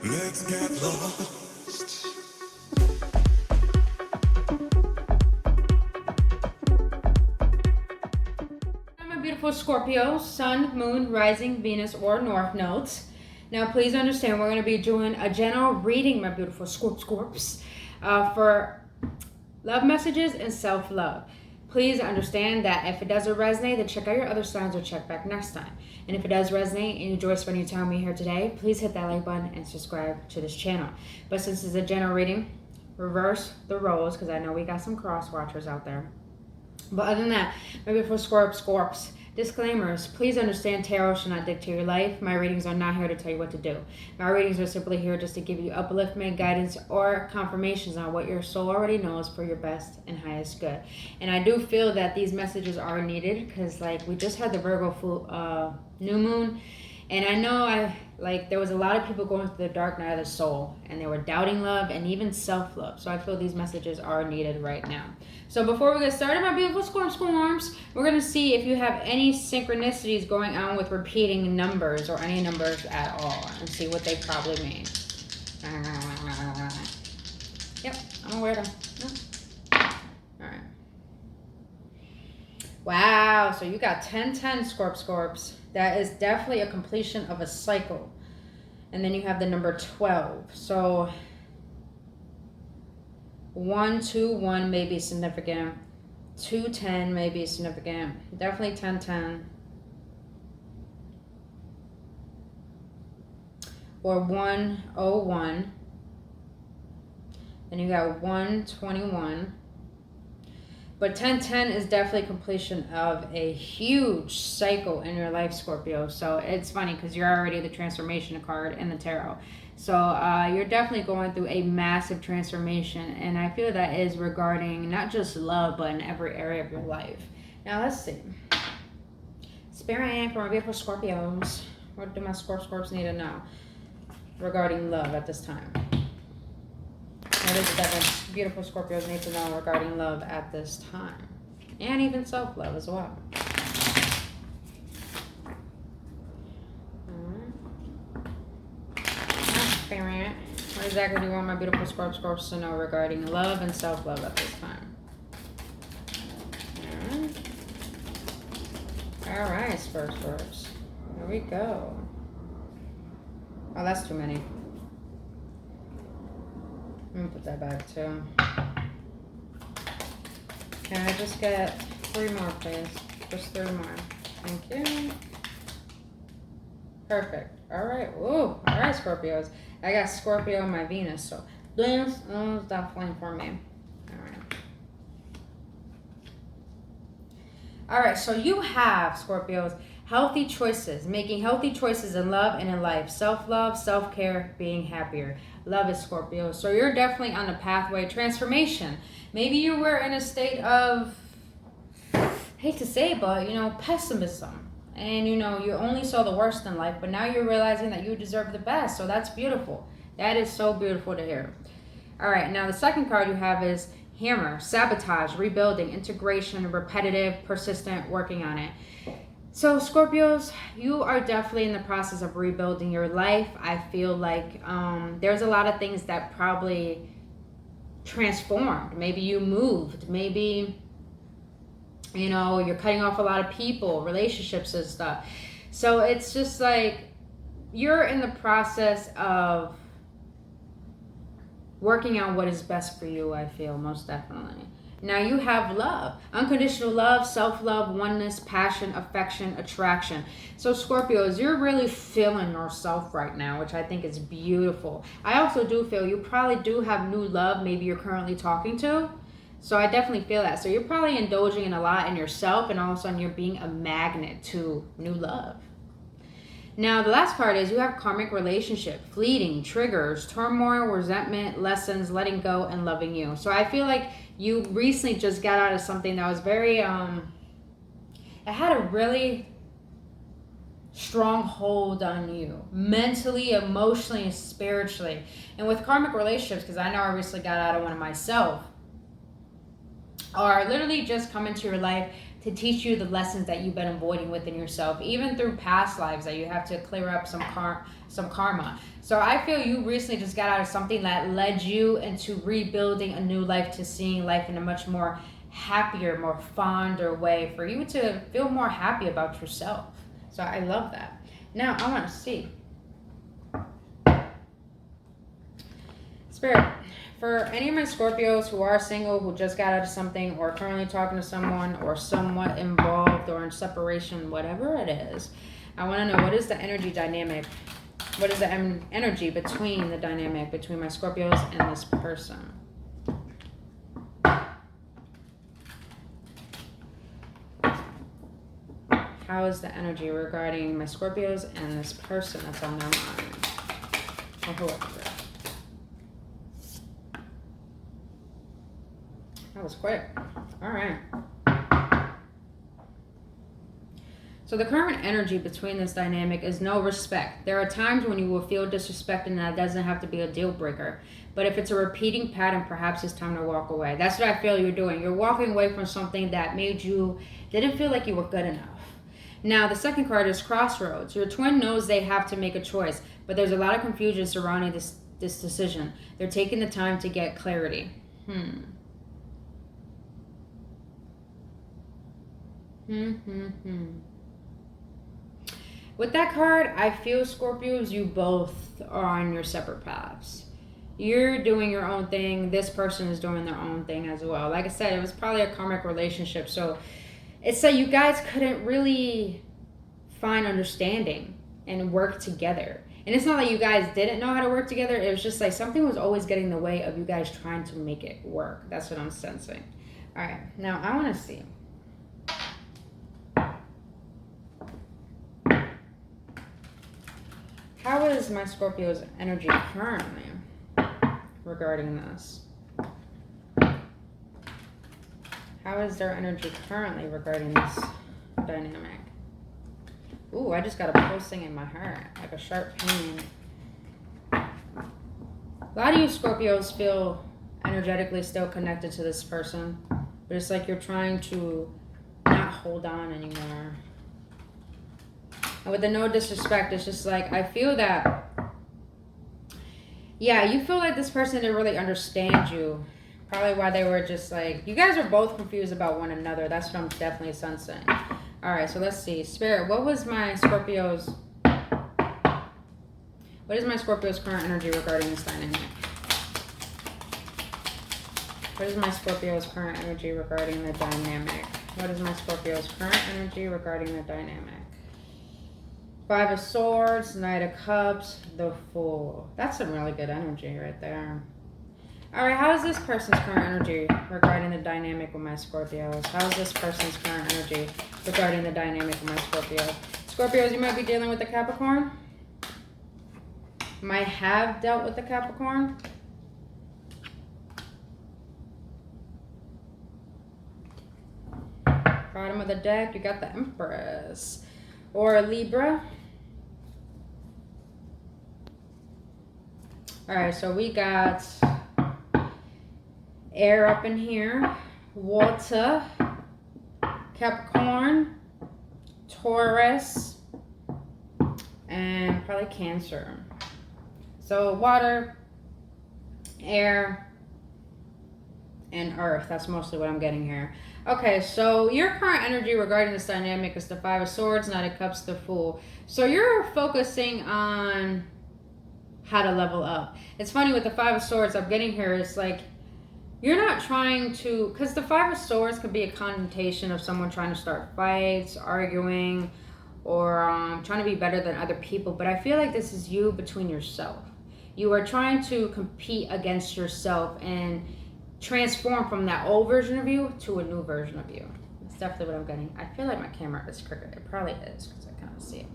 Let's get lost. My beautiful Scorpio, Sun, Moon, Rising, Venus, or North nodes. Now, please understand, we're going to be doing a general reading, my beautiful Scorps, for love messages and self-love. Please understand that if it doesn't resonate, then check out your other signs or check back next time. And if it does resonate and you enjoy spending time with me here today, please hit that like button and subscribe to this channel. But since it's a general reading, reverse the roles because I know we got some cross watchers out there. But other than that, maybe for Scorps, disclaimers, please understand tarot should not dictate your life. My readings are not here to tell you what to do. My readings are simply here just to give you upliftment, guidance, or confirmations on what your soul already knows for your best and highest good. And I do feel that these messages are needed because like we just had the Virgo new moon. And I know there was a lot of people going through the dark night of the soul and they were doubting love and even self-love. So I feel these messages are needed right now. So before we get started, my beautiful Scorps, we're going to see if you have any synchronicities going on with repeating numbers or any numbers at all and see what they probably mean. Yep, I'm aware of them. All right. Wow, so you got 1010 Scorps. That is definitely a completion of a cycle. And then you have the number 12. So 121 may be significant. 210 may be significant. Definitely 1010. Or 101. Then you got 121. But 1010 is definitely completion of a huge cycle in your life, Scorpio. So it's funny because you're already the transformation card in the tarot. So you're definitely going through a massive transformation. And I feel that is regarding not just love, but in every area of your life. Now let's see. Spirit for my beautiful Scorpios. What do my Scorps need to know regarding love at this time? What is it that my beautiful Scorpios need to know regarding love at this time? And even self-love as well. Spirit. What exactly do you want my beautiful Scorps to know regarding love and self-love at this time? Alright, Scorps. Here we go. Oh, that's too many. I'm gonna put that back too. Can I just get 3 more, please? Just 3 more. Thank you. Perfect. All right. Ooh. All right, Scorpios. I got Scorpio in my Venus, so this is definitely for me. All right. All right. So you have, Scorpios, healthy choices, making healthy choices in love and in life. Self-love, self-care, being happier. Love is Scorpio. So you're definitely on the pathway transformation. Maybe you were in a state of, hate to say, but pessimism. And you only saw the worst in life, but now you're realizing that you deserve the best. So that's beautiful. That is so beautiful to hear. All right, now the second card you have is Hammer, sabotage, rebuilding, integration, repetitive, persistent, working on it. So Scorpios, you are definitely in the process of rebuilding your life. I feel like there's a lot of things that probably transformed. Maybe you moved. Maybe, you're cutting off a lot of people, relationships and stuff. So it's just like you're in the process of working on what is best for you, I feel, most definitely. Now you have love, unconditional love, self-love, oneness, passion, affection, attraction. So Scorpios, you're really feeling yourself right now, which I think is beautiful. I also do feel you probably do have new love, maybe you're currently talking to. So I definitely feel that. So you're probably indulging in a lot in yourself, and all of a sudden you're being a magnet to new love. Now, the last part is you have karmic relationship, fleeting, triggers, turmoil, resentment, lessons, letting go, and loving you. So I feel like you recently just got out of something that was very, it had a really strong hold on you, mentally, emotionally, and spiritually. And with karmic relationships, because I know I recently got out of one of myself, are literally just come into your life to teach you the lessons that you've been avoiding within yourself, even through past lives that you have to clear up some karma. So I feel you recently just got out of something that led you into rebuilding a new life, to seeing life in a much more happier, more fonder way, for you to feel more happy about yourself. So I love that. Now I want to see, Spirit, for any of my Scorpios who are single, who just got out of something, or currently talking to someone, or somewhat involved, or in separation, whatever it is, I want to know, what is the energy dynamic? What is the energy between the dynamic between my Scorpios and this person? How is the energy regarding my Scorpios and this person that's on their mind? Or whoever. That was quick. All right. So the current energy between this dynamic is no respect. There are times when you will feel disrespected, and that doesn't have to be a deal breaker. But if it's a repeating pattern, perhaps it's time to walk away. That's what I feel you're doing. You're walking away from something that didn't feel like you were good enough. Now, the second card is Crossroads. Your twin knows they have to make a choice, but there's a lot of confusion surrounding this decision. They're taking the time to get clarity. With that card, I feel, Scorpios, you both are on your separate paths. You're doing your own thing. This person is doing their own thing as well. Like I said, it was probably a karmic relationship. So it's like you guys couldn't really find understanding and work together. And it's not like you guys didn't know how to work together. It was just like something was always getting in the way of you guys trying to make it work. That's what I'm sensing. All right. Now, I want to see. How is my Scorpio's energy currently regarding this? How is their energy currently regarding this dynamic? Ooh, I just got a pulsing in my heart, like a sharp pain. A lot of you Scorpios feel energetically still connected to this person, but it's like you're trying to not hold on anymore. And with the no disrespect, it's just like, I feel that, yeah, you feel like this person didn't really understand you. Probably why they were just like, you guys are both confused about one another. That's what I'm definitely sensing. All right, so let's see. Spirit, what is my Scorpio's current energy regarding this dynamic? What is my Scorpio's current energy regarding the dynamic? What is my Scorpio's current energy regarding the dynamic? Five of Swords, Knight of Cups, the Fool. That's some really good energy right there. All right, how is this person's current energy regarding the dynamic with my Scorpios? How is this person's current energy regarding the dynamic with my Scorpio? Scorpios, you might be dealing with the Capricorn. Might have dealt with the Capricorn. Bottom of the deck, you got the Empress. Or a Libra. All right, so we got air up in here, water, Capricorn, Taurus, and probably Cancer. So water, air, and earth. That's mostly what I'm getting here. Okay, so your current energy regarding this dynamic is the Five of Swords, Knight of Cups, the Fool. So you're focusing on how to level up. It's funny with the Five of Swords I'm getting here, it's like you're not trying to, because the Five of Swords could be a connotation of someone trying to start fights, arguing, or trying to be better than other people. But I feel like this is you between yourself. You are trying to compete against yourself and transform from that old version of you to a new version of you. That's definitely what I'm getting. I feel like my camera is crooked. It probably is because I can't see it.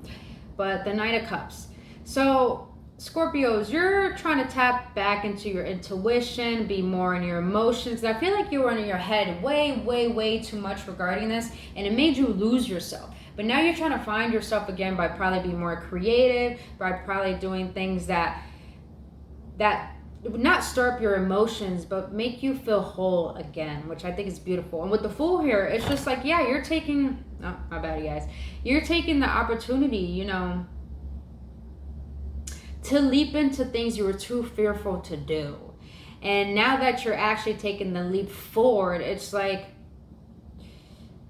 But the Knight of Cups. So Scorpios, you're trying to tap back into your intuition, be more in your emotions. I feel like you were in your head way too much regarding this, and it made you lose yourself. But now you're trying to find yourself again by probably being more creative, by probably doing things that not stir up your emotions, but make you feel whole again, which I think is beautiful. And with the Fool here, it's just like, yeah, you're taking, oh, my bad, you guys. You're taking the opportunity, you know, to leap into things you were too fearful to do. And now that you're actually taking the leap forward, it's like,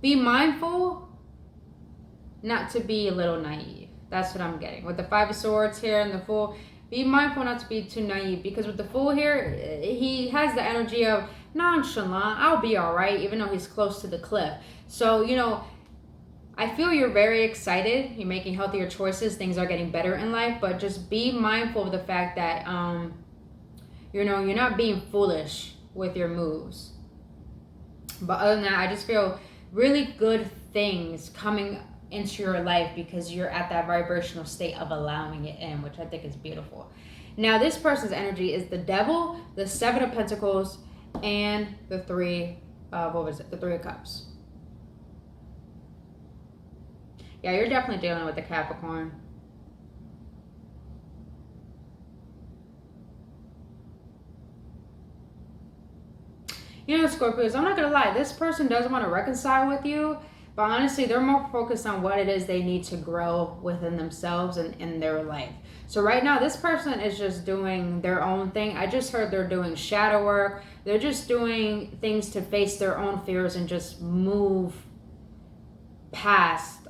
be mindful not to be a little naive. That's what I'm getting. With the Five of Swords here and the Fool, be mindful not to be too naive, because with the Fool here, he has the energy of nonchalant, I'll be all right, even though he's close to the cliff. So, you know, I feel you're very excited. You're making healthier choices. Things are getting better in life, but just be mindful of the fact that, you know, you're not being foolish with your moves. But other than that, I just feel really good things coming into your life because you're at that vibrational state of allowing it in, which I think is beautiful. Now, this person's energy is the Devil, the Seven of Pentacles, and the Three of, what was it? The Three of Cups. Yeah, you're definitely dealing with the Capricorn. You know, Scorpios, I'm not going to lie. This person doesn't want to reconcile with you. But honestly, they're more focused on what it is they need to grow within themselves and in their life. So right now, this person is just doing their own thing. I just heard they're doing shadow work. They're just doing things to face their own fears and just move past.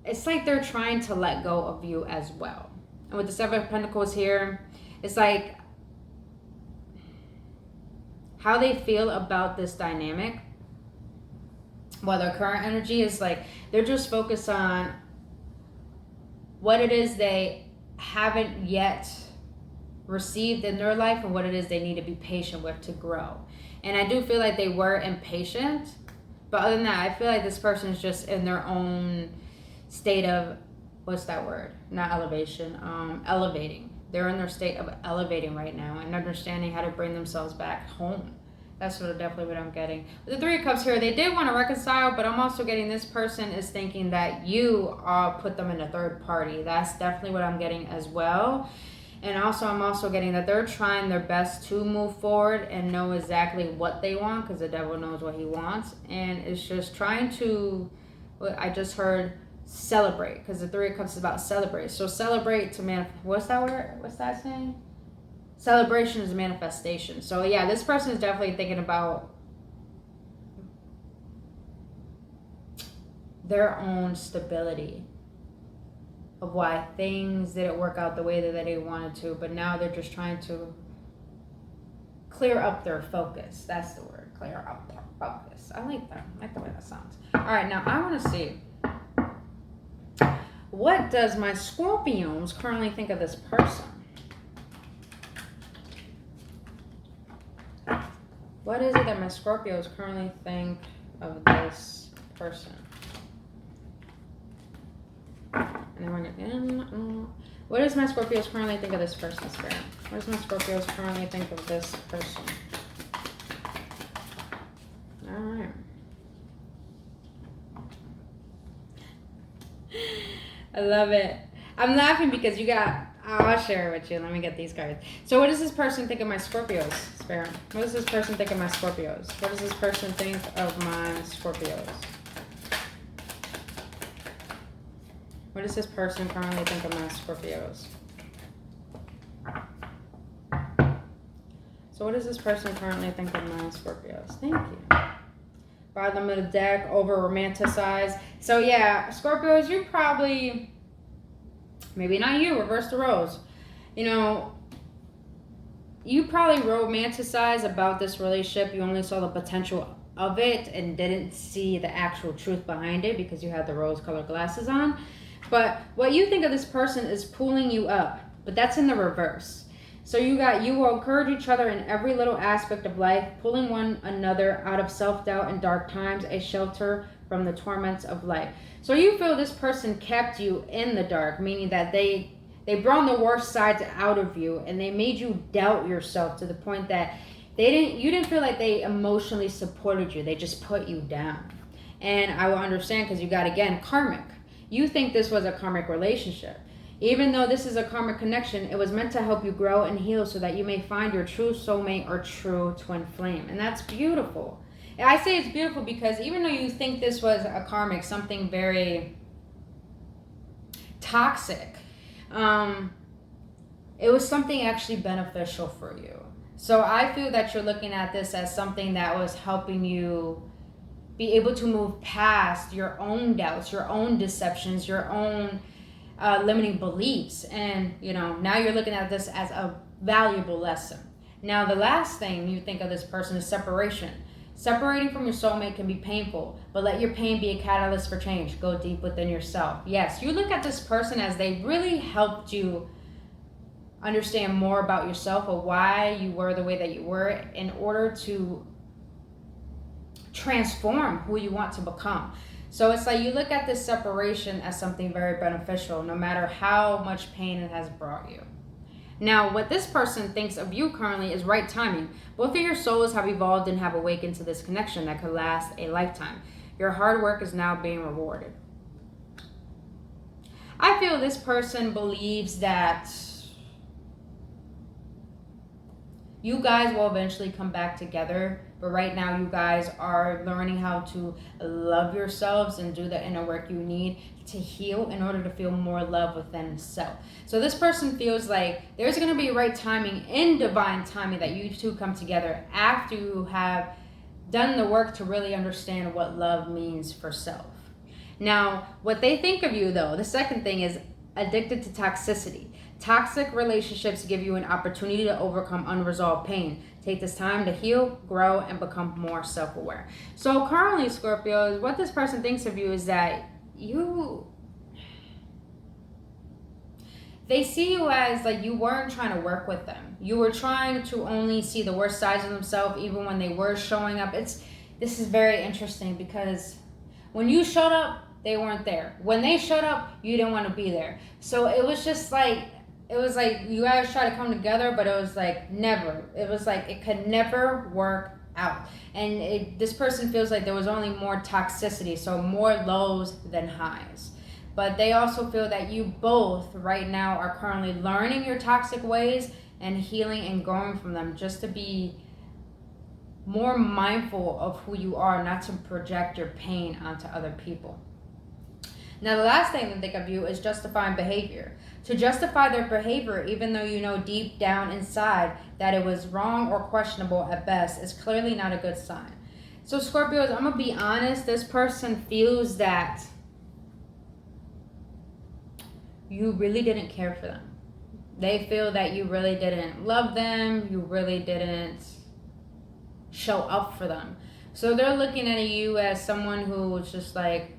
It's like they're trying to let go of you as well. And with the Seven of Pentacles here, it's like how they feel about this dynamic. Well, their current energy is like they're just focused on what it is they haven't yet received in their life and what it is they need to be patient with to grow. And I do feel like they were impatient, but other than that, I feel like this person is just in their own state of, what's that word? Not elevation, elevating. They're in their state of elevating right now and understanding how to bring themselves back home. That's definitely what I'm getting. With the Three of Cups here, they did want to reconcile, but I'm also getting this person is thinking that you put them in a third party. That's definitely what I'm getting as well. And also, I'm also getting that they're trying their best to move forward and know exactly what they want, because the Devil knows what he wants. And it's just trying to, I just heard, celebrate, because the Three of Cups is about celebrate. So celebrate to manifest. What's that word? What's that saying? Celebration is manifestation. So yeah, this person is definitely thinking about their own stability, of why things didn't work out the way that they wanted to, but now they're just trying to clear up their focus. That's the word, clear up their focus. I like that. I like the way that sounds. All right, now I want to see, what does my Scorpions currently think of this person? What is it that my Scorpios currently think of this person? What does my Scorpios currently think of this person, Spirit? What does my Scorpios currently think of this person? All right. I love it. I'm laughing because you got, I'll share it with you. Let me get these cards. So what does this person think of my Scorpios, Spirit? What does this person think of my Scorpios? What does this person think of my Scorpios? What does this person currently think of my Scorpios? So what does this person currently think of my Scorpios? Thank you. Bottom of the deck, over romanticized. So yeah, Scorpios, you probably, maybe not you, reverse the roles. You know, you probably romanticized about this relationship. You only saw the potential of it and didn't see the actual truth behind it because you had the rose-colored glasses on. But what you think of this person is pulling you up, but that's in the reverse. So you will encourage each other in every little aspect of life, pulling one another out of self-doubt and dark times, a shelter from the torments of life. So you feel this person kept you in the dark, meaning that they brought the worst sides out of you and they made you doubt yourself to the point that you didn't feel like they emotionally supported you. They just put you down. And I will understand because you got, again, karmic. You think this was a karmic relationship. Even though this is a karmic connection, it was meant to help you grow and heal so that you may find your true soulmate or true twin flame. And that's beautiful. And I say it's beautiful because even though you think this was a karmic, something very toxic, it was something actually beneficial for you. So I feel that you're looking at this as something that was helping you be able to move past your own doubts, your own deceptions, your own limiting beliefs. And, you know, now you're looking at this as a valuable lesson. Now, the last thing you think of this person is separation. Separating from your soulmate can be painful, but let your pain be a catalyst for change. Go deep within yourself. Yes, you look at this person as they really helped you understand more about yourself or why you were the way that you were in order to transform who you want to become. So it's like you look at this separation as something very beneficial, no matter how much pain it has brought you. Now, what this person thinks of you currently is right timing. Both of your souls have evolved and have awakened to this connection that could last a lifetime. Your hard work is now being rewarded. I feel this person believes that you guys will eventually come back together, but right now you guys are learning how to love yourselves and do the inner work you need to heal in order to feel more love within self. So this person feels like there's going to be right timing, in divine timing, that you two come together after you have done the work to really understand what love means for self. Now, what they think of you, though, the second thing is addicted to toxicity. Toxic relationships give you an opportunity to overcome unresolved pain. Take this time to heal, grow, and become more self-aware. So currently, Scorpio, what this person thinks of you is that they see you as like you weren't trying to work with them. You were trying to only see the worst sides of themselves even when they were showing up. This is very interesting because when you showed up, they weren't there. When they showed up, you didn't want to be there. So it was just like, you guys try to come together, but it was like never. It was like it could never work out. And this person feels like there was only more toxicity, so more lows than highs. But they also feel that you both right now are currently learning your toxic ways and healing and growing from them, just to be more mindful of who you are, not to project your pain onto other people. Now, the last thing to think of you is justifying behavior. To justify their behavior, even though you know deep down inside that it was wrong or questionable at best, is clearly not a good sign. So, Scorpios, I'm going to be honest, this person feels that you really didn't care for them. They feel that you really didn't love them, you really didn't show up for them. So they're looking at you as someone who was just like,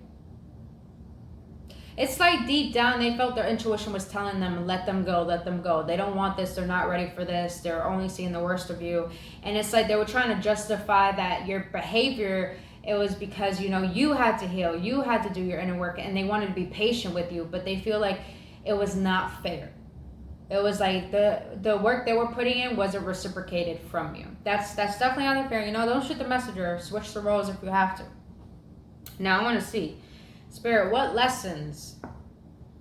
it's like deep down they felt their intuition was telling them, let them go, let them go. They don't want this, they're not ready for this, they're only seeing the worst of you. And it's like they were trying to justify that your behavior, it was because, you know, you had to heal, you had to do your inner work, and they wanted to be patient with you, but they feel like it was not fair. It was like the work they were putting in wasn't reciprocated from you. That's definitely not fair. You know, don't shoot the messenger, switch the roles if you have to. Now I want to see, Spirit, what lessons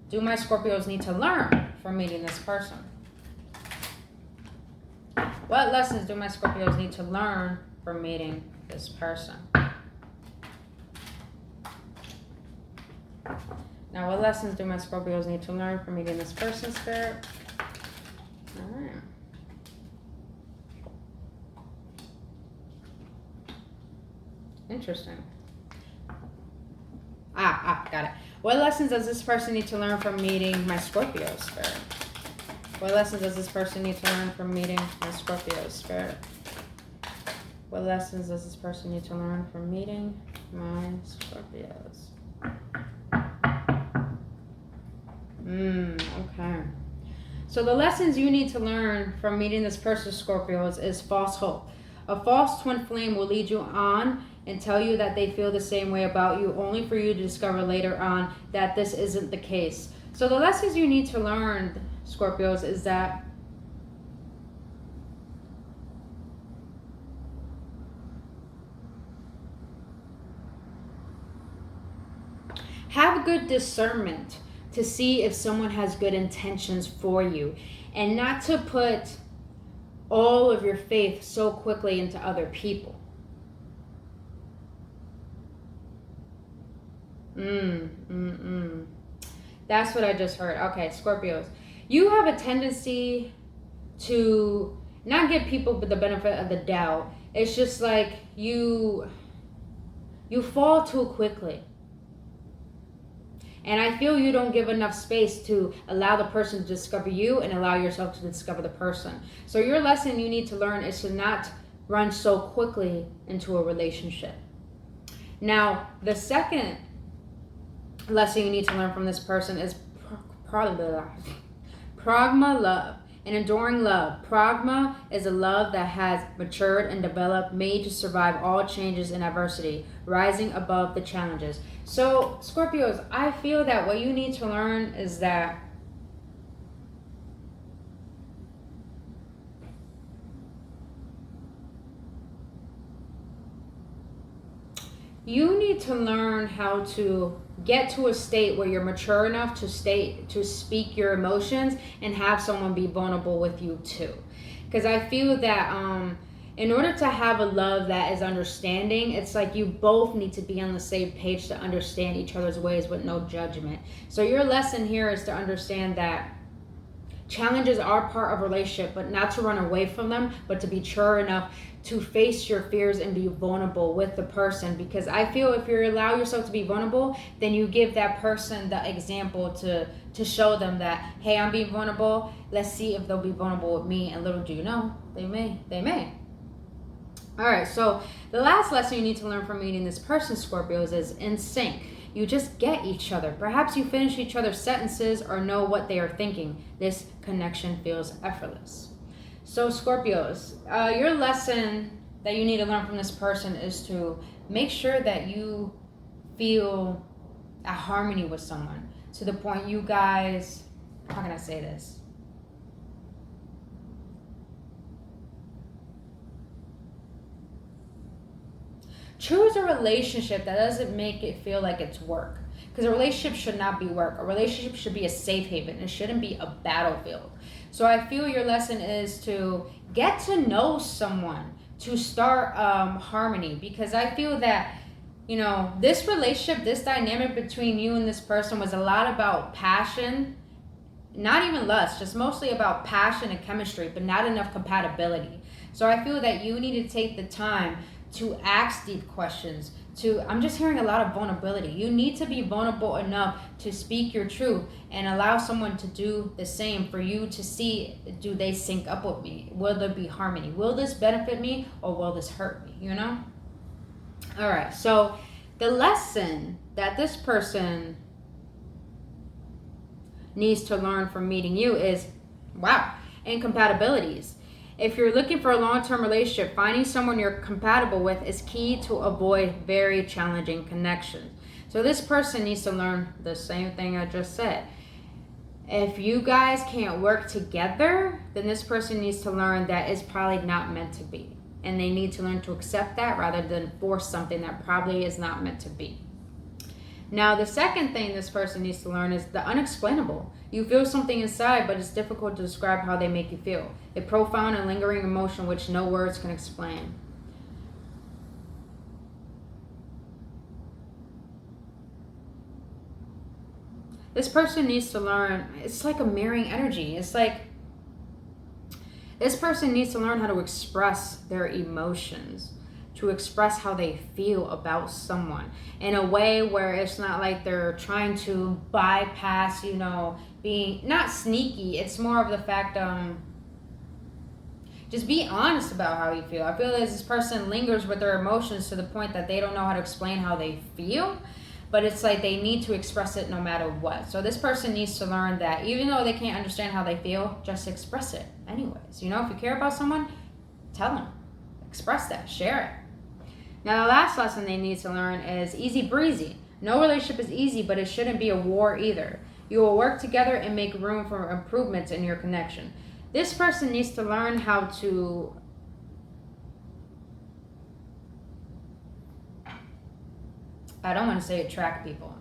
do my Scorpios need to learn from meeting this person? What lessons do my Scorpios need to learn from meeting this person? Now, what lessons do my Scorpios need to learn from meeting this person, Spirit? All right. Interesting. Got it. What lessons does this person need to learn from meeting my Scorpio, Spirit? What lessons does this person need to learn from meeting my Scorpio, Spirit? What lessons does this person need to learn from meeting my Scorpios? Okay. So the lessons you need to learn from meeting this person, Scorpios, is false hope. A false twin flame will lead you on and tell you that they feel the same way about you, only for you to discover later on that this isn't the case. So the lessons you need to learn, Scorpios, is that have good discernment to see if someone has good intentions for you, and not to put all of your faith so quickly into other people. That's what I just heard. Okay, Scorpios. You have a tendency to not give people the benefit of the doubt. It's just like you fall too quickly. And I feel you don't give enough space to allow the person to discover you and allow yourself to discover the person. So your lesson you need to learn is to not run so quickly into a relationship. Now, the second lesson you need to learn from this person is pragma love, an enduring love. Pragma is a love that has matured and developed, made to survive all changes and adversity, rising above the challenges. So, Scorpios, I feel that what you need to learn is that you need to learn how to get to a state where you're mature enough to speak your emotions and have someone be vulnerable with you too. Because I feel that in order to have a love that is understanding, it's like you both need to be on the same page to understand each other's ways with no judgment. So your lesson here is to understand that challenges are part of a relationship, but not to run away from them, but to be mature enough to face your fears and be vulnerable with the person. Because I feel if you allow yourself to be vulnerable, then you give that person the example to show them that, hey, I'm being vulnerable. Let's see if they'll be vulnerable with me. And little do you know, they may. All right, so the last lesson you need to learn from meeting this person, Scorpios, is in sync. You just get each other. Perhaps you finish each other's sentences or know what they are thinking. This connection feels effortless. So Scorpios, your lesson that you need to learn from this person is to make sure that you feel at harmony with someone to the point you guys, how can I say this? Choose a relationship that doesn't make it feel like it's work. Because a relationship should not be work. A relationship should be a safe haven. It shouldn't be a battlefield. So I feel your lesson is to get to know someone, to start harmony. Because I feel that, you know, this relationship, this dynamic between you and this person was a lot about passion, not even lust, just mostly about passion and chemistry, but not enough compatibility. So I feel that you need to take the time to ask deep questions. I'm just hearing a lot of vulnerability. You need to be vulnerable enough to speak your truth and allow someone to do the same for you to see, do they sync up with me? Will there be harmony? Will this benefit me or will this hurt me, you know? All right, so the lesson that this person needs to learn from meeting you is, wow, incompatibilities. If you're looking for a long-term relationship, finding someone you're compatible with is key to avoid very challenging connections. So this person needs to learn the same thing I just said. If you guys can't work together, then this person needs to learn that it's probably not meant to be. And they need to learn to accept that rather than force something that probably is not meant to be. Now, the second thing this person needs to learn is the unexplainable. You feel something inside, but it's difficult to describe how they make you feel. A profound and lingering emotion which no words can explain. This person needs to learn, it's like a mirroring energy. It's like this person needs to learn how to express their emotions, to express how they feel about someone in a way where it's not like they're trying to bypass, you know, being not sneaky. It's more of the fact, just be honest about how you feel. I feel that this person lingers with their emotions to the point that they don't know how to explain how they feel, but it's like they need to express it no matter what. So this person needs to learn that even though they can't understand how they feel, just express it anyways. You know, if you care about someone, tell them, express that, share it. Now, the last lesson they need to learn is easy breezy. No relationship is easy, but it shouldn't be a war either. You will work together and make room for improvements in your connection. This person needs to learn how to I don't want to say attract people,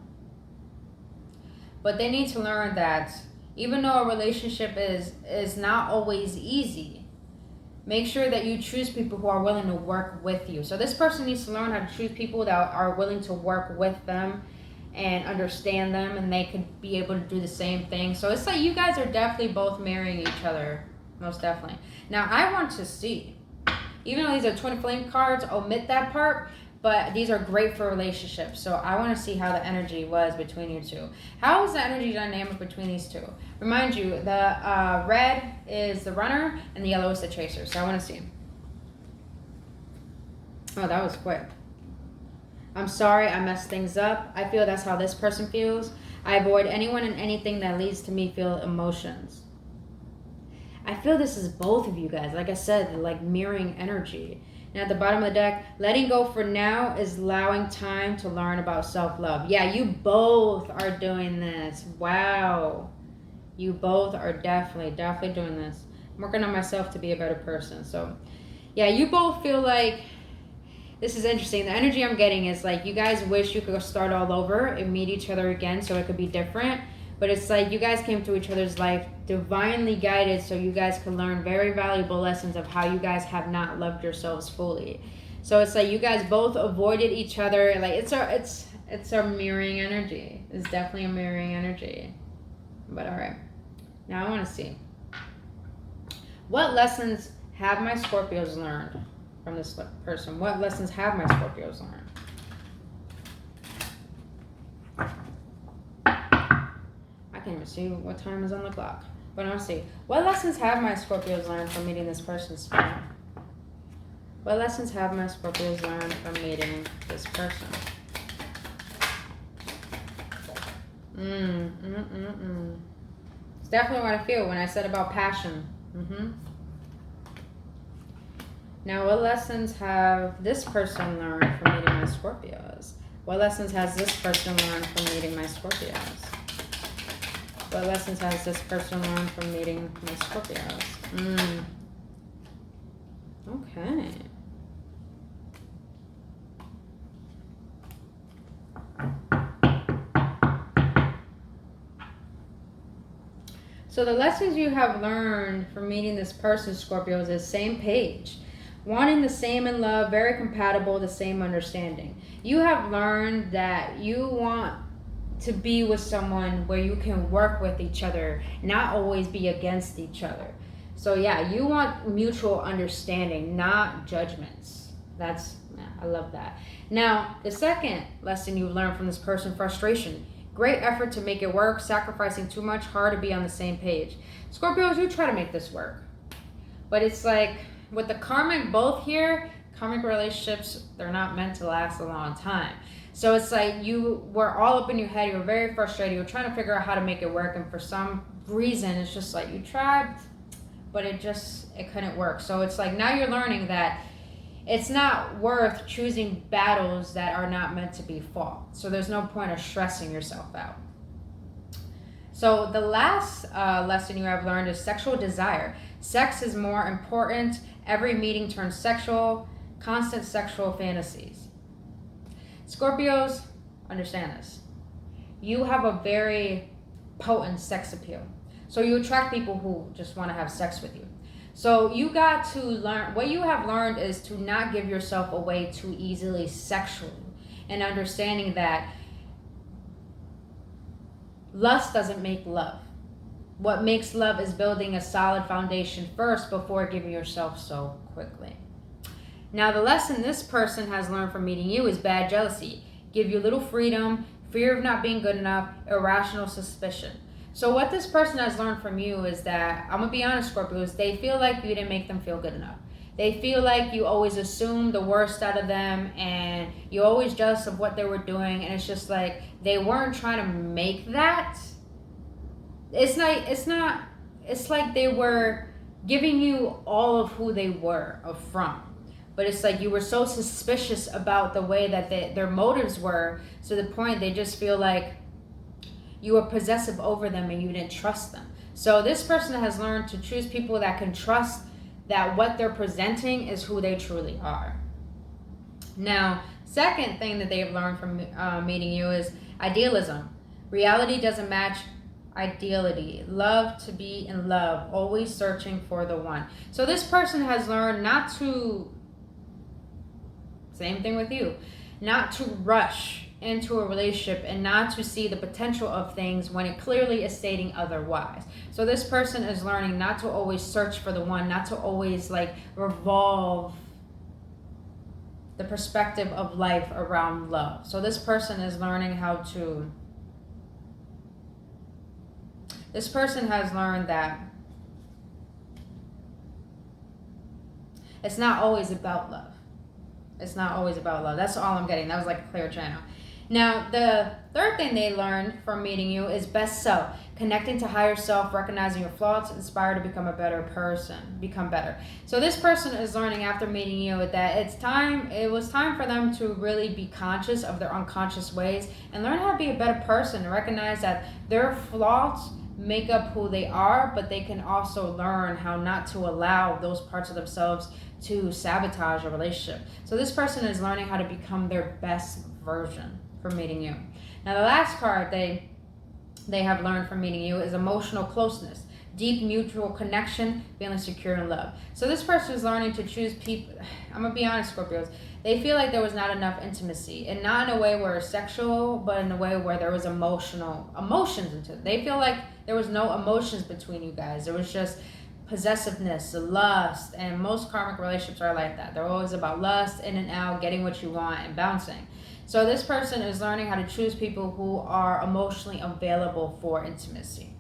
But they need to learn that even though a relationship is not always easy, make sure that you choose people who are willing to work with you. So this person needs to learn how to choose people that are willing to work with them and understand them, and they could be able to do the same thing. So it's like you guys are definitely both marrying each other, most definitely. Now I want to see, even though these are twin flame cards, omit that part, but these are great for relationships. So I want to see how the energy was between you two. How is the energy dynamic between these two? Remind you, the red is the runner and the yellow is the chaser. So I want to see. Oh, that was quick. I'm sorry I messed things up. I feel that's how this person feels. I avoid anyone and anything that leads to me feel emotions. I feel this is both of you guys. Like I said, like mirroring energy. And at the bottom of the deck, letting go for now is allowing time to learn about self-love. Yeah, you both are doing this. Wow. You both are definitely doing this. I'm working on myself to be a better person. So, yeah, you both feel like, this is interesting. The energy I'm getting is like you guys wish you could start all over and meet each other again so it could be different. But it's like you guys came to each other's life divinely guided so you guys could learn very valuable lessons of how you guys have not loved yourselves fully. So it's like you guys both avoided each other. Like it's a mirroring energy. It's definitely a mirroring energy. But all right. Now I want to see. What lessons have my Scorpios learned from this person? What lessons have my Scorpios learned? I can't even see what time is on the clock. But I want to see. What lessons have my Scorpios learned from meeting this person? What lessons have my Scorpios learned from meeting this person? It's definitely what I feel when I said about passion. Now, what lessons have this person learned from meeting my Scorpios? What lessons has this person learned from meeting my Scorpios? What lessons has this person learned from meeting my Scorpios? Okay. So the lessons you have learned from meeting this person, Scorpios, is same page. Wanting the same in love, very compatible, the same understanding. You have learned that you want to be with someone where you can work with each other, not always be against each other. So yeah, you want mutual understanding, not judgments. I love that. Now, the second lesson you've learned from this person, frustration. Great effort to make it work, sacrificing too much, hard to be on the same page. Scorpios, you try to make this work. But it's like, with the karmic both here, karmic relationships, they're not meant to last a long time. So it's like you were all up in your head, you were very frustrated, you were trying to figure out how to make it work, and for some reason, it's just like you tried, but it couldn't work. So it's like now you're learning that it's not worth choosing battles that are not meant to be fought. So there's no point of stressing yourself out. So the last lesson you have learned is sexual desire. Sex is more important. Every meeting turns sexual. Constant sexual fantasies. Scorpios, understand this. You have a very potent sex appeal. So you attract people who just want to have sex with you. So you got to learn, what you have learned is to not give yourself away too easily sexually, and understanding that lust doesn't make love. What makes love is building a solid foundation first before giving yourself so quickly. Now, the lesson this person has learned from meeting you is bad jealousy. Give you little freedom, fear of not being good enough, irrational suspicion. So what this person has learned from you is that, I'm going to be honest, Scorpios, they feel like you didn't make them feel good enough. They feel like you always assume the worst out of them, and you're always jealous of what they were doing, and it's just like they weren't trying to make that. It's like they were giving you all of who they were from. But it's like you were so suspicious about the way that their motives were, to the point they just feel like you were possessive over them and you didn't trust them. So this person has learned to choose people that can trust that what they're presenting is who they truly are. Now, second thing that they've learned from meeting you is idealism. Reality doesn't match ideality. Love to be in love, always searching for the one. So this person has learned not to, same thing with you, not to rush into a relationship and not to see the potential of things when it clearly is stating otherwise. So this person is learning not to always search for the one, not to always like revolve the perspective of life around love. So this person is learning how to, this person has learned that it's not always about love. It's not always about love. That's all I'm getting. That was like a clear channel. Now, the third thing they learned from meeting you is best self. Connecting to higher self, recognizing your flaws, inspired to become a better person, become better. So this person is learning after meeting you that it was time for them to really be conscious of their unconscious ways and learn how to be a better person and recognize that their flaws make up who they are, but they can also learn how not to allow those parts of themselves to sabotage a relationship. So this person is learning how to become their best version from meeting you. Now the last card they have learned from meeting you is emotional closeness, deep mutual connection, feeling secure in love. So this person is learning to choose people. I'm gonna be honest, Scorpios. They feel like there was not enough intimacy, and not in a way where it's sexual, but in a way where there was emotions into it. They feel like there was no emotions between you guys. There was just possessiveness, lust, and most karmic relationships are like that. They're always about lust, in and out, getting what you want, and bouncing. So this person is learning how to choose people who are emotionally available for intimacy.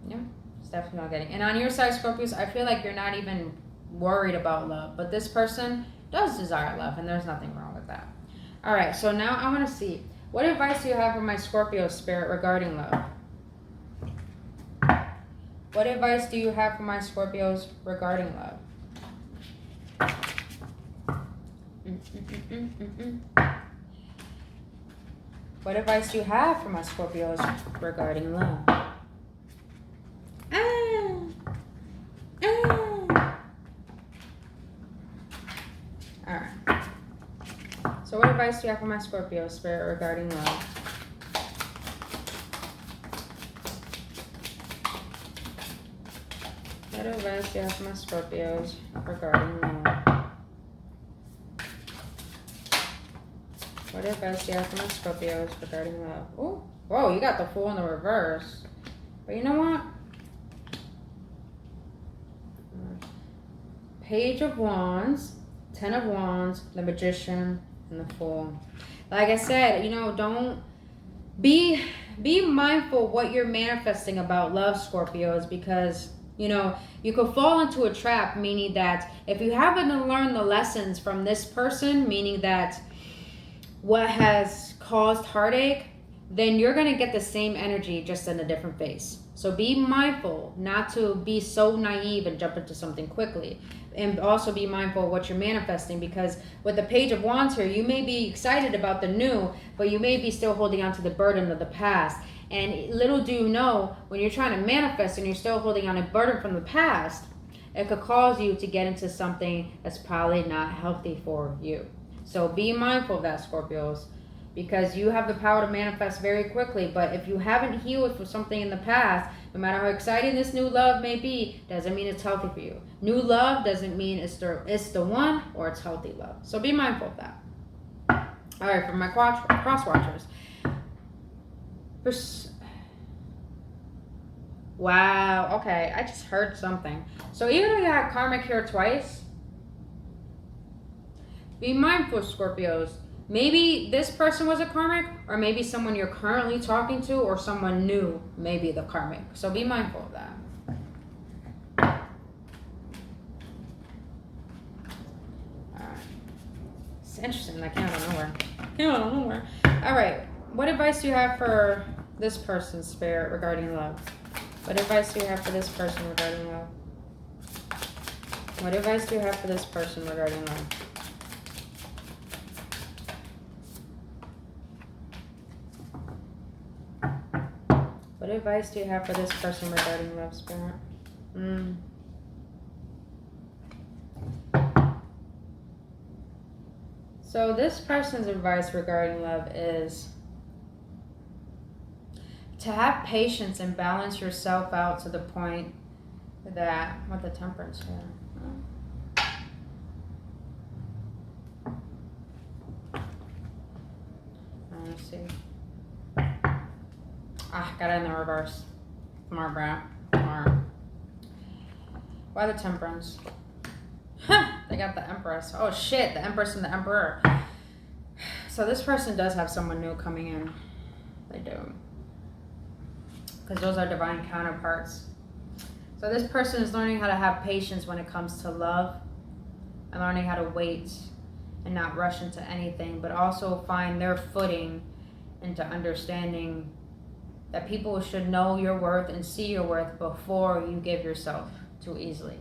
Yeah, it's definitely not getting. And on your side, Scorpios, I feel like you're not even worried about love, but this person does desire love, and there's nothing wrong with that. All right, so now I want to see, what advice do you have for my Scorpio spirit regarding love? What advice do you have for my Scorpios regarding love? What advice do you have for my Scorpios regarding love? Alright. So what advice do you have for my Scorpio spirit regarding love? What advice do you have for my Scorpios regarding love? What advice do you have for my Scorpios regarding love? Oh, whoa, you got the Fool in the reverse. But you know what? Page of Wands, 10 of Wands, the Magician, and the Fool. Like I said, don't be mindful what you're manifesting about love, Scorpios, because you could fall into a trap, meaning that if you haven't learned the lessons from this person, meaning that what has caused heartache, then you're going to get the same energy just in a different face. So be mindful not to be so naive and jump into something quickly. And also be mindful of what you're manifesting, because with the Page of Wands here, you may be excited about the new, but you may be still holding on to the burden of the past. And little do you know, when you're trying to manifest and you're still holding on a burden from the past, it could cause you to get into something that's probably not healthy for you. So be mindful of that, Scorpios, because you have the power to manifest very quickly. But if you haven't healed for something in the past, no matter how exciting this new love may be, doesn't mean it's healthy for you. New love doesn't mean it's the one or it's healthy love. So be mindful of that. All right, for my cross watchers. Wow, okay, I just heard something. So even though you had karmic here twice, be mindful, Scorpios. Maybe this person was a karmic, or maybe someone you're currently talking to, or someone new may be the karmic. So be mindful of that. Alright. It's interesting, that came out of nowhere. Alright, what advice do you have for this person's spirit regarding love? What advice do you have for this person regarding love? What advice do you have for this person regarding love? What advice do you have for this person regarding love, spirit? So this person's advice regarding love is to have patience and balance yourself out to the point that, what the temperance here? Let's see. Got it in the reverse. More brown. More. Why the temperance? They got the Empress. Oh shit, the Empress and the Emperor. So this person does have someone new coming in. They do. Because those are divine counterparts. So this person is learning how to have patience when it comes to love. And learning how to wait and not rush into anything. But also find their footing into understanding that people should know your worth and see your worth before you give yourself too easily.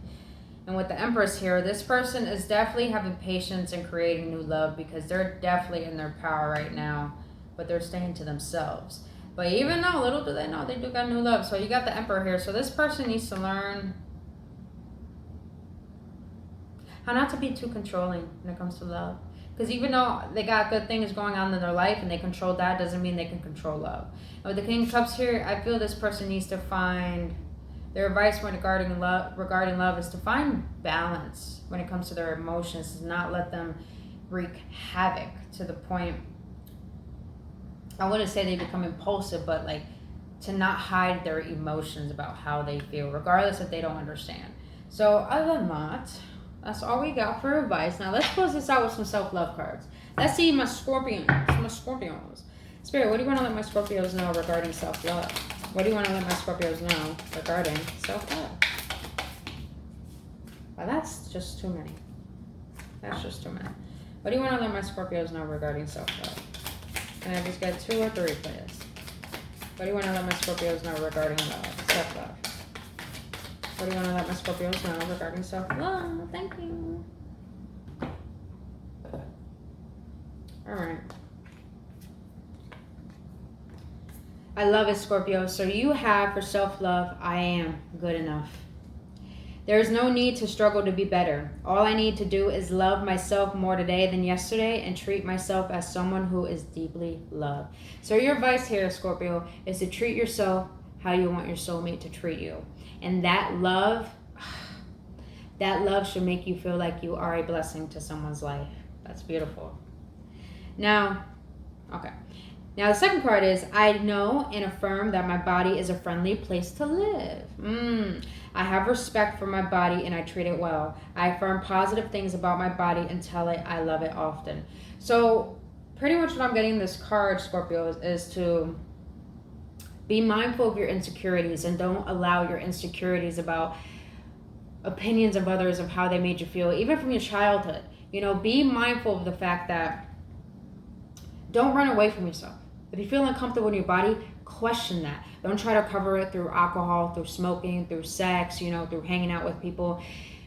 And with the Empress here, this person is definitely having patience and creating new love because they're definitely in their power right now, but they're staying to themselves. But even though, little do they know, they do got new love. So you got the Emperor here. So this person needs to learn how not to be too controlling when it comes to love. Because even though they got good things going on in their life and they control that, doesn't mean they can control love. And with the King of Cups here, I feel this person needs to find... Their advice regarding love is to find balance when it comes to their emotions, to not let them wreak havoc to the point, I wouldn't say they become impulsive, but like to not hide their emotions about how they feel, regardless if they don't understand. So other than that, that's all we got for advice. Now let's close this out with some self-love cards. Let's see my Scorpios. Spirit, what do you want to let my Scorpios know regarding self-love? What do you want to let my Scorpios know regarding self-love? Well, that's just too many. That's just too many. What do you want to let my Scorpios know regarding self-love? Can I just get 2 or 3, please? What do you want to let my Scorpios know regarding self-love? What do you want to let my Scorpios know regarding self-love? Thank you. All right. I love it, Scorpio. So you have for self-love, I am good enough. There is no need to struggle to be better. All I need to do is love myself more today than yesterday and treat myself as someone who is deeply loved. So your advice here, Scorpio, is to treat yourself how you want your soulmate to treat you. And that love should make you feel like you are a blessing to someone's life. That's beautiful. Now, okay. Now, the second part is, I know and affirm that my body is a friendly place to live. I have respect for my body and I treat it well. I affirm positive things about my body and tell it I love it often. So, pretty much what I'm getting in this card, Scorpio, is to be mindful of your insecurities and don't allow your insecurities about opinions of others of how they made you feel, even from your childhood. You know, be mindful of the fact that don't run away from yourself. If you feel uncomfortable in your body, question that. Don't try to cover it through alcohol, through smoking, through sex, through hanging out with people.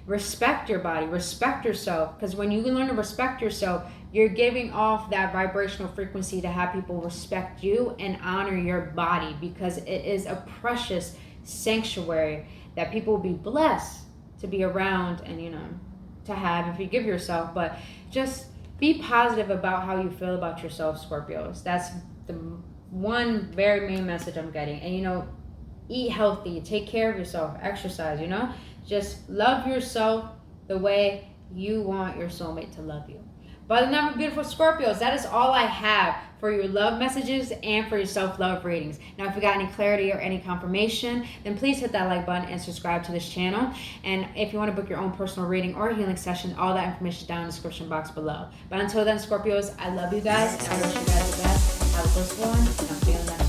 Respect your body, respect yourself. Because when you learn to respect yourself, you're giving off that vibrational frequency to have people respect you and honor your body, because it is a precious sanctuary that people will be blessed to be around and, to have if you give yourself. But just be positive about how you feel about yourself, Scorpios. That's the one very main message I'm getting. And, eat healthy, take care of yourself, exercise, Just love yourself the way you want your soulmate to love you. But other than that, my beautiful Scorpios, that is all I have for your love messages and for your self-love readings. Now, if you got any clarity or any confirmation, then please hit that like button and subscribe to this channel. And if you want to book your own personal reading or healing session, all that information is down in the description box below. But until then, Scorpios, I love you guys, and I wish you guys the best. Have a blissful one, and I'll see you in the next